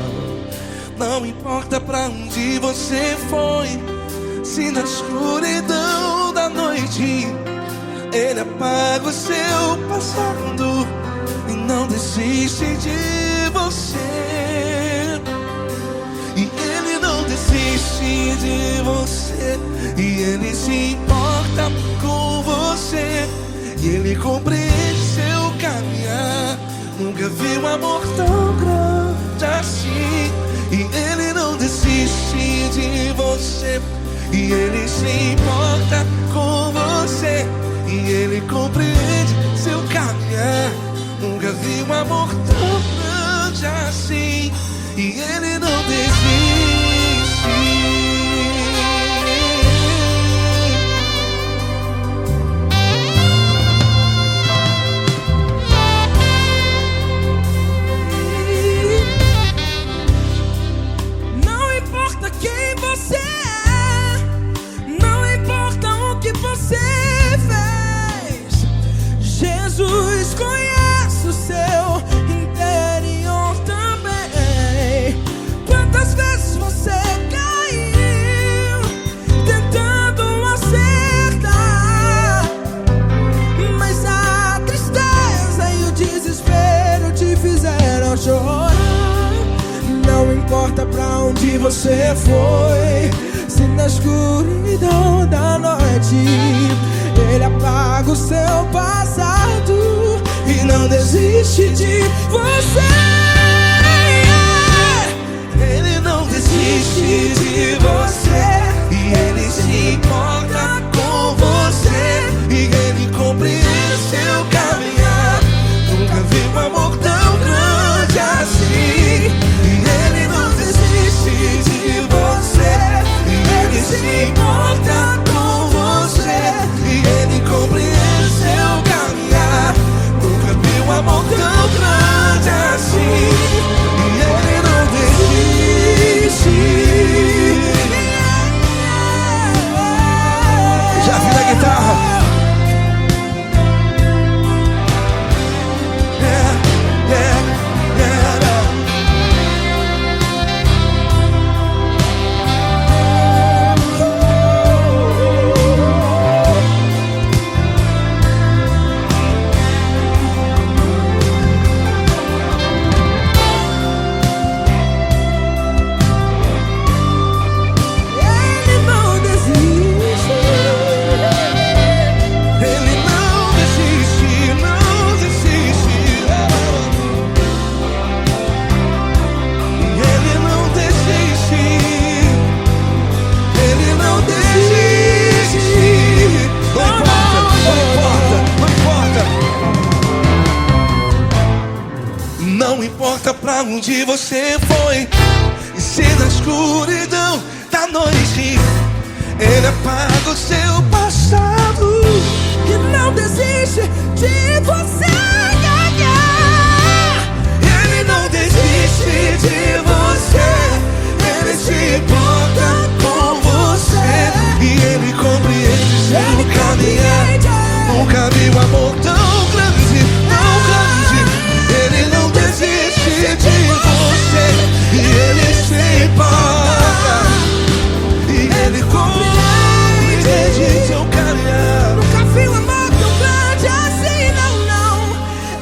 Não importa pra onde você foi, se na escuridão da noite Ele apaga o seu passado e não desiste de você. E Ele não desiste de você, e Ele se importa com você, e Ele compreende seu caminhar. Nunca vi um amor tão grande assim. E Ele não desiste de você, e Ele se importa com você, e Ele compreende seu caminhar. Nunca vi um amor tão grande assim. E Ele não desiste. Jesus conhece o seu interior também. Quantas vezes você caiu tentando acertar, mas a tristeza e o desespero te fizeram chorar. Não importa pra onde você foi, se na escuridão da noite Ele apaga o seu passado e não desiste de você. Ele não desiste de você, e Ele se importa com você, e Ele compreende seu caminhar. Nunca vi um amor tão grande assim. E Ele não desiste de você, e Ele se importa com você, e Ele compreende seu caminhar. Nunca vi um amor tão grande assim. E Ele não desiste. Já vi na guitarra. Não importa pra onde você foi, e se na escuridão da noite Ele apaga o seu passado desiste de você. Ele não desiste de você. Ele se importa com você. E ele compreende seu caminhar. Nunca vi um amor tão grande, tão grande. Ele não desiste de você. E ele se importa. E ele compreende seu caminhar. Nunca vi um amor tão grande assim, não, não.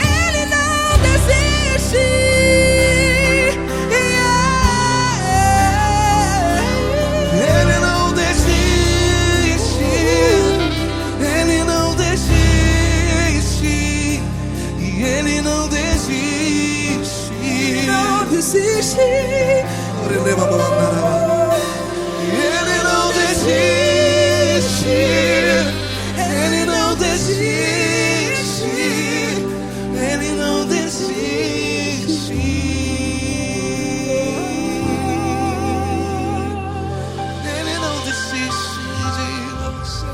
Ele não desiste. Ele não desiste. Ele não desiste. E ele não desiste. Não desiste. Ele não desiste. Ele não desiste. Ele não desiste. Ele não desiste de você.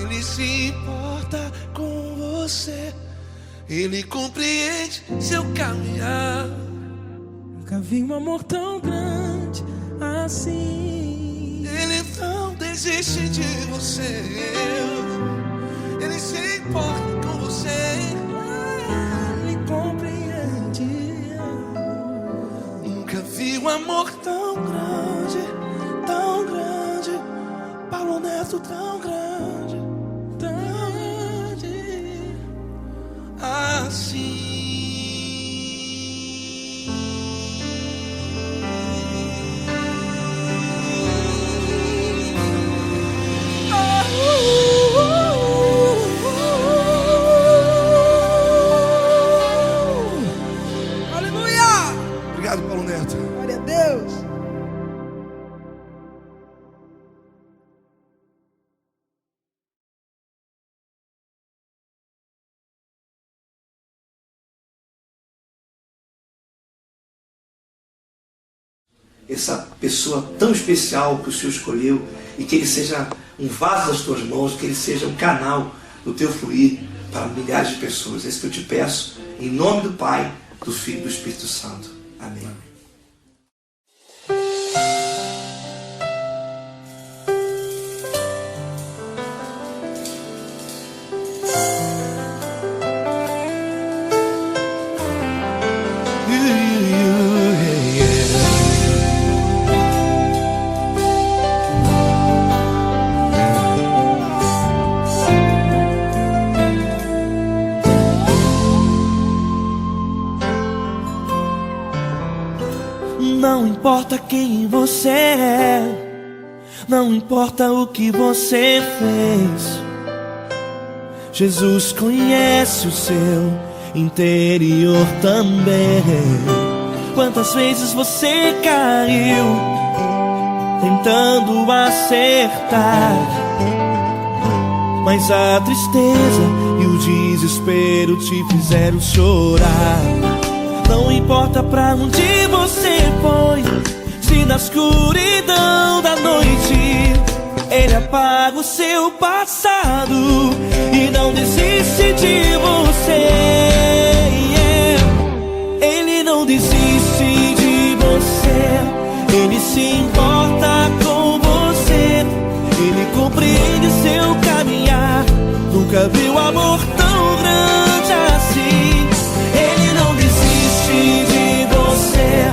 Ele se importa com você. Ele compreende seu caminhar. Nunca vi um amor tão grande assim. Ele não desiste de você. Ele se importa com você. Ele compreende. Nunca vi um amor tão grande, tão grande. Paulo Neto tão grande, tão grande assim. Aleluia! Obrigado, Paulo Neto. Glória a Deus. Essa pessoa tão especial que o Senhor escolheu, e que ele seja um vaso das tuas mãos, que ele seja um canal do teu fluir para milhares de pessoas. É isso que eu te peço, em nome do Pai, do Filho e do Espírito Santo. Amém. Não importa quem você é, não importa o que você fez, Jesus conhece o seu interior também. Quantas vezes você caiu tentando acertar, mas a tristeza e o desespero te fizeram chorar. Não importa pra onde você foi, se na escuridão da noite Ele apaga o seu passado e não desiste de você. Ele não desiste de você. Ele se importa com você. Ele compreende seu caminhar. Nunca viu amor tão grande assim. Ele não desiste de você.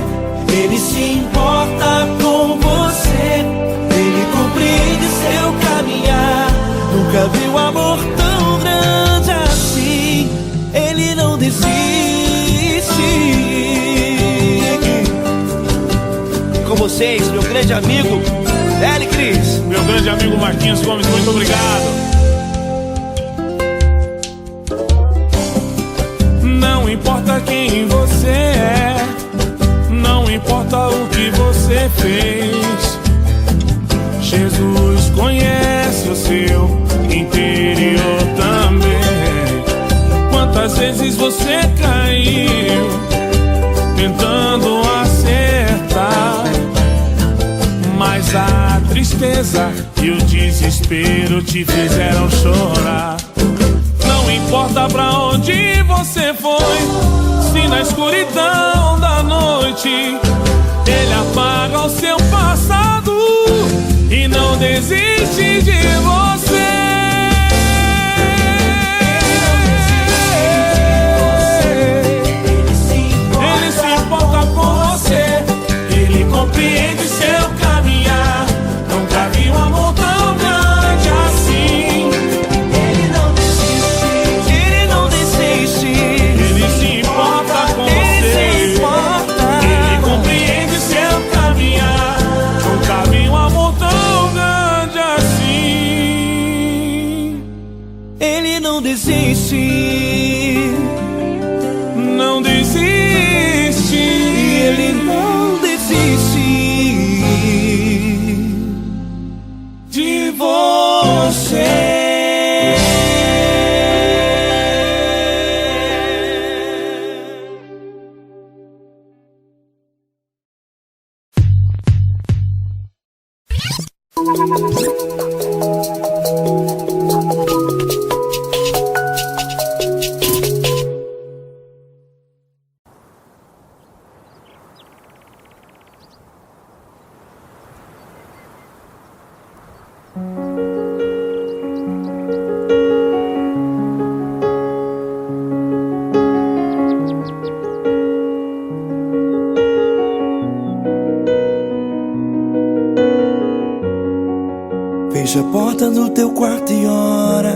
Ele se importa com você. Ele compreende seu caminhar. Nunca viu amor tão grande assim. Ele não desiste. Com vocês, meu grande amigo L. Cris. Meu grande amigo Marquinhos Gomes, muito obrigado. Não importa quem você é, não importa o que você fez, Jesus conhece o seu interior também. Quantas vezes você caiu tentando acertar, mas a tristeza e o desespero te fizeram chorar. Não importa pra onde você foi, se na escuridão da noite ele apaga o seu passado e não desiste de você. Ele se importa com você, ele compreende seu caminhar. Nunca vi um amor tão grande assim. Ele não desiste, ele não desiste. Ele se importa com você, ele compreende seu caminhar. Nunca vi um amor tão grande assim. Ele não desiste, não desiste. ele não desiste De você. Fecha a porta do teu quarto e ora.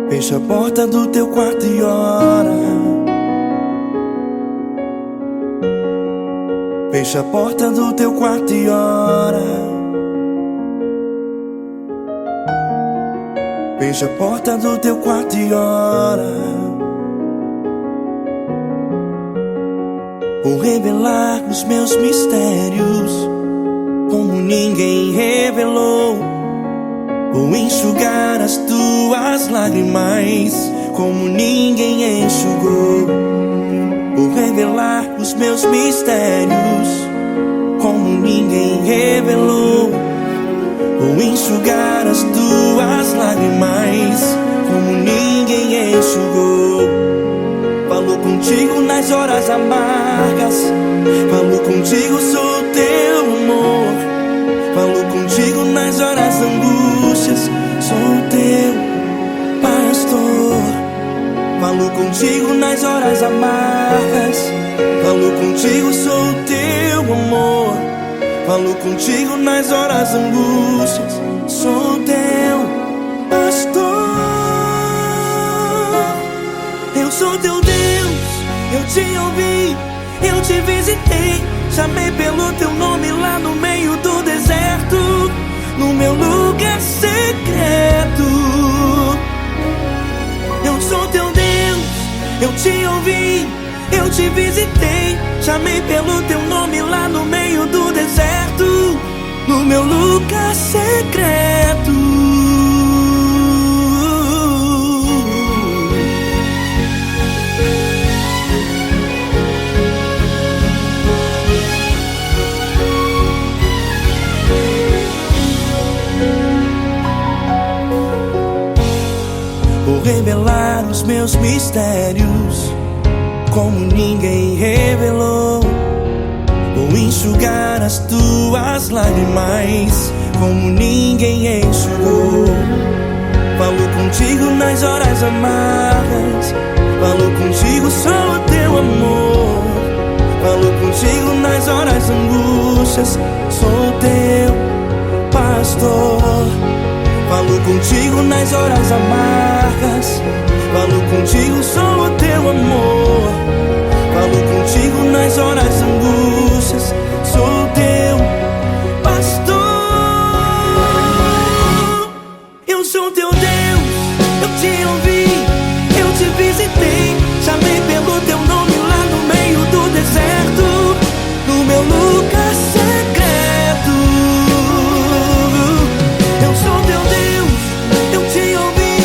Fecha a porta do teu quarto e ora. Fecha a porta do teu quarto e ora. Fecha a porta do teu quarto e ora. Vou revelar os meus mistérios como ninguém revelou. Vou enxugar as tuas lágrimas como ninguém enxugou. Vou revelar os meus mistérios como ninguém revelou. Vou enxugar as tuas lágrimas como ninguém enxugou. Falo contigo nas horas amargas, falo contigo, sou teu amor. Falo contigo nas horas angústias, sou teu pastor. Falo contigo nas horas amargas, falo contigo, sou teu amor. Falo contigo nas horas angústias, sou teu pastor. Eu sou teu Deus, eu te ouvi, eu te visitei. Chamei pelo teu nome lá no meio do deserto, no meu lugar secreto. Eu sou teu Deus, eu te ouvi, eu te visitei. Chamei pelo teu nome lá no meio do deserto, no meu lugar secreto. Vou revelar os meus mistérios como ninguém revelou. Vou enxugar as tuas lágrimas como ninguém enxugou. Falo contigo nas horas amargas, falo contigo, sou teu amor. Falo contigo nas horas angústias, sou teu pastor. Falo contigo nas horas amargas, falo contigo, sou o teu amor. Falo contigo nas horas angústias, sou teu pastor. Eu sou teu Deus, eu te ouvi, eu te visitei. Chamei pelo teu nome lá no meio do deserto, no meu lugar secreto. Eu sou teu Deus, eu te ouvi,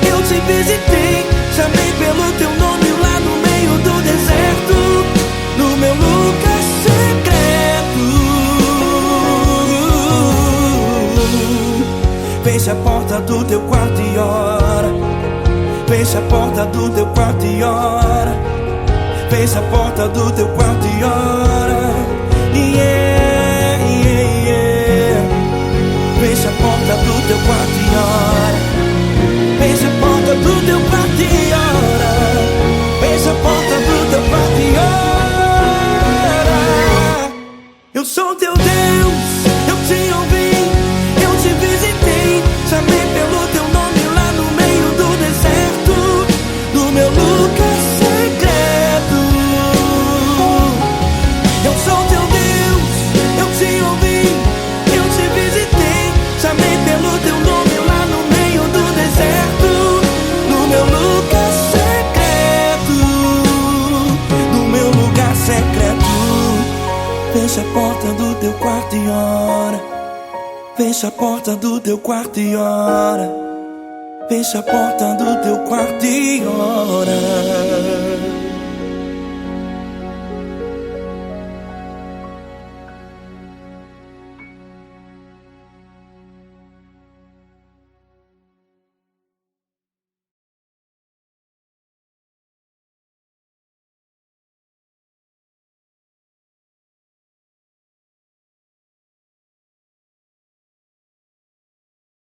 eu te visitei. Chamei pelo teu nome lá no meio do deserto, no meu lugar porta do teu quarto e ora. Yeah, yeah, yeah. Fecha a porta do teu quarto e ora. Fecha a porta do teu quarto e ora. Fecha a porta do teu quarto e ora. Eu sou teu Deus, eu te ouvi, eu te visitei, chamei pelo teu nome lá no meio do deserto, no meu lugar secreto. Eu sou teu Deus, eu te ouvi, eu te visitei, chamei pelo teu nome lá no meio do deserto, no meu lugar secreto, no meu lugar secreto. Fecha a porta do teu quarto e ora. Fecha a porta do teu quarto e ora. Fecha a porta do teu quarto e ora.